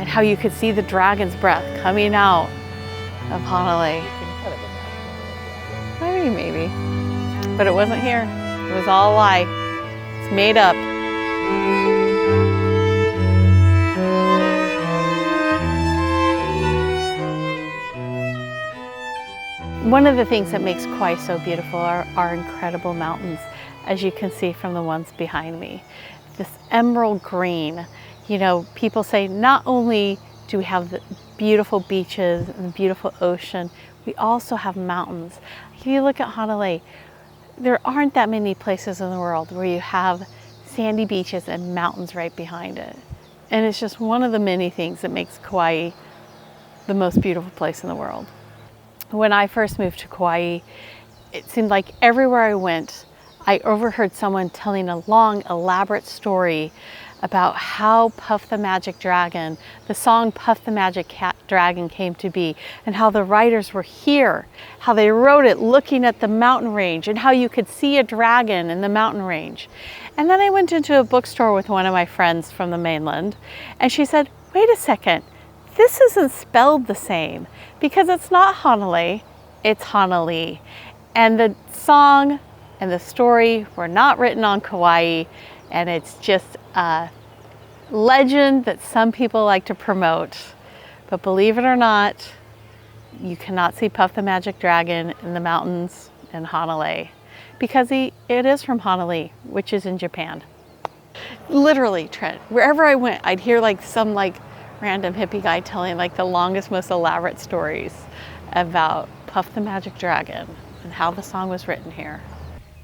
and how you could see the dragon's breath coming out of Hanalei. Maybe, but it wasn't here. It was all a lie. It's made up. One of the things that makes Kauai so beautiful are our incredible mountains, as you can see from the ones behind me. This emerald green, you know, people say not only do we have the beautiful beaches and the beautiful ocean, we also have mountains. If you look at Hanalei, there aren't that many places in the world where you have sandy beaches and mountains right behind it. And it's just one of the many things that makes Kauai the most beautiful place in the world. When I first moved to Kauai, it seemed like everywhere I went, I overheard someone telling a long, elaborate story about how Puff the Magic Dragon, the song Puff the Magic Dragon came to be, and how the writers were here, how they wrote it looking at the mountain range, and how you could see a dragon in the mountain range. And then I went into a bookstore with one of my friends from the mainland, and she said, wait a second, this isn't spelled the same, because it's not Hanalei, it's Hanalei. And the song and the story were not written on Kauai, and it's just a legend that some people like to promote. But believe it or not, you cannot see Puff the Magic Dragon in the mountains in Hanalei, because it is from Hanalei, which is in Japan. Literally, Trent, wherever I went, I'd hear like some random hippie guy telling like the longest, most elaborate stories about Puff the Magic Dragon and how the song was written here.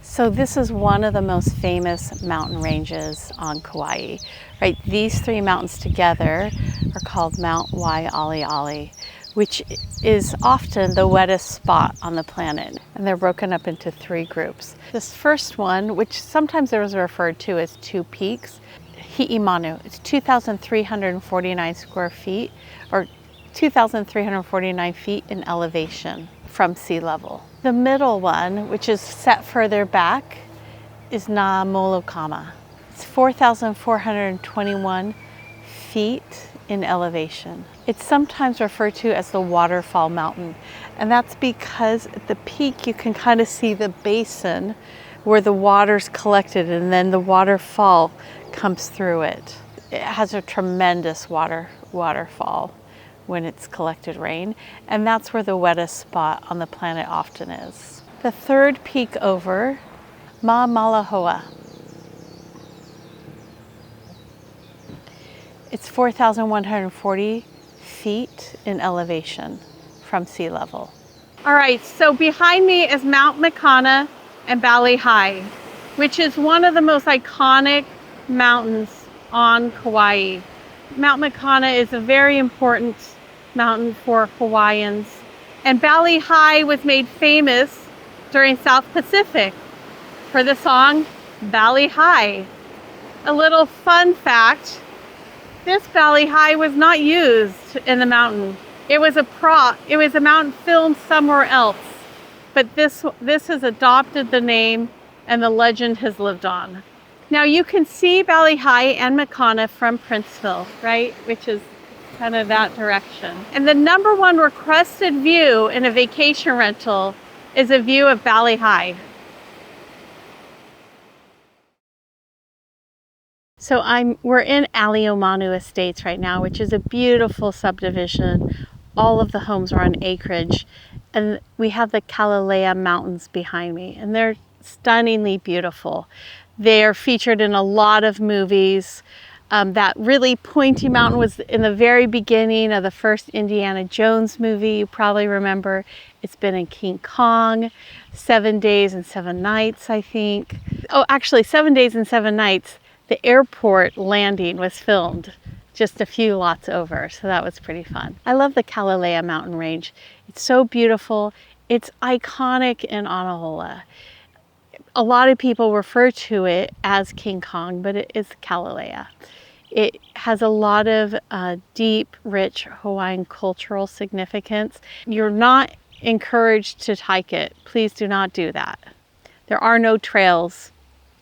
So this is one of the most famous mountain ranges on Kauai, right? These three mountains together are called Mount Waialeale, which is often the wettest spot on the planet. And they're broken up into three groups. This first one, which sometimes it was referred to as Two Peaks, Hi'imanu, it's 2,349 square feet, or 2,349 feet in elevation from sea level. The middle one, which is set further back, is Na Mocana. It's 4,421 feet in elevation. It's sometimes referred to as the Waterfall Mountain, and that's because at the peak you can kind of see the basin where the water's collected, and then the waterfall comes through it. It has a tremendous waterfall when it's collected rain, and that's where the wettest spot on the planet often is. The third peak over, Ma'amalahoa. It's 4,140 feet in elevation from sea level. All right, so behind me is Mount Mccana and Bali High, which is one of the most iconic mountains on Kauai. Mount Mccana is a very important mountain for Hawaiians, and Bali High was made famous during South Pacific for the song Bali High. A little fun fact, this Bali High was not used in the mountain. It was a prop. It was a mountain filmed somewhere else, but this has adopted the name, and the legend has lived on. Now you can see Bali High and Mccana from Princeville, right? Which is kind of that direction. And the number one requested view in a vacation rental is a view of Bali High. So we're in Aleomanu Estates right now, which is a beautiful subdivision. All of the homes are on acreage, and we have the Cala Mountains behind me, and they're stunningly beautiful. They are featured in a lot of movies. That really pointy mountain was in the very beginning of the first Indiana Jones movie. You probably remember. It's been in King Kong, 7 Days and 7 Nights, I think. Oh, actually, 7 Days and 7 Nights, the airport landing was filmed just a few lots over, so that was pretty fun. I love the Cala mountain range. It's so beautiful. It's iconic in Anahola. A lot of people refer to it as King Kong, but it is Cala. It has a lot of deep, rich Hawaiian cultural significance. You're not encouraged to hike it. Please do not do that. There are no trails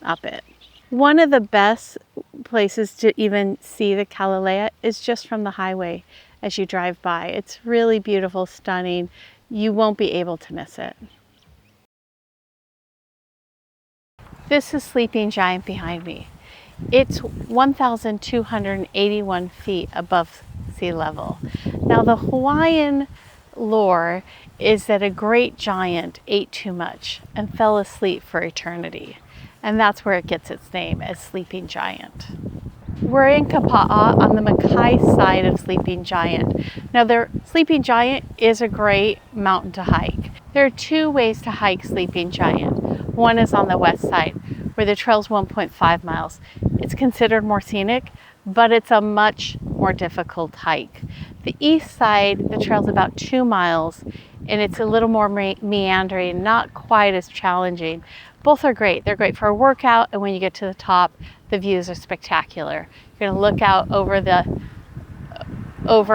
up it. One of the best places to even see the Cala is just from the highway as you drive by. It's really beautiful, stunning. You won't be able to miss it. This is Sleeping Giant behind me. It's 1,281 feet above sea level. Now the Hawaiian lore is that a great giant ate too much and fell asleep for eternity. And that's where it gets its name as Sleeping Giant. We're in Kapa'a on the Mackay side of Sleeping Giant. Now Sleeping Giant is a great mountain to hike. There are two ways to hike Sleeping Giant. One is on the west side where the trail's 1.5 miles. It's considered more scenic, but it's a much more difficult hike. The east side, the trail's about 2 miles and it's a little more meandering, not quite as challenging. Both are great. They're great for a workout, and when you get to the top, the views are spectacular. You're gonna look out over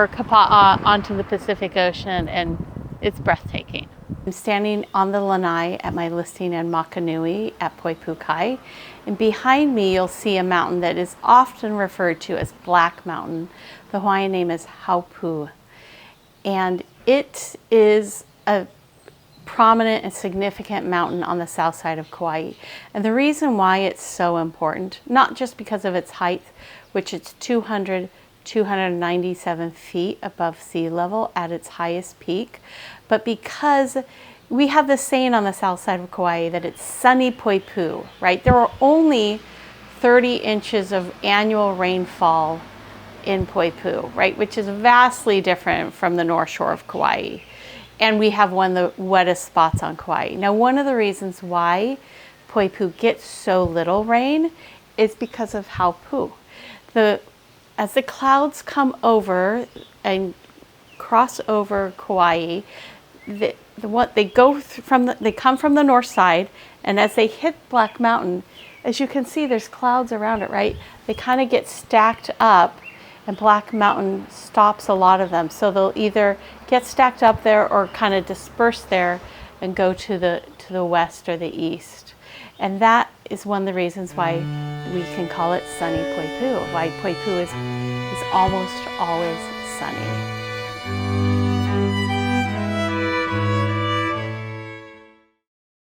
Kapa'a onto the Pacific Ocean, and it's breathtaking. I'm standing on the lanai at my listing in Makanui at Poipukai, and behind me you'll see a mountain that is often referred to as Black Mountain. The Hawaiian name is Haupu, and it is a prominent and significant mountain on the south side of Kauai. And the reason why it's so important, not just because of its height, which it's 297 feet above sea level at its highest peak, but because we have this saying on the south side of Kauai that it's sunny poipu, right? There are only 30 inches of annual rainfall in Poipu, right? Which is vastly different from the North Shore of Kauai. And we have one of the wettest spots on Kauai. Now, one of the reasons why Poipu gets so little rain is because of Haupu. As the clouds come over and cross over Kauai, they come from the north side, and as they hit Black Mountain, as you can see, there's clouds around it, right? They kind of get stacked up, and Black Mountain stops a lot of them. So they'll either get stacked up there or kind of disperse there and go to the west or the east. And that is one of the reasons why we can call it sunny Poipu, why Poipu is almost always sunny.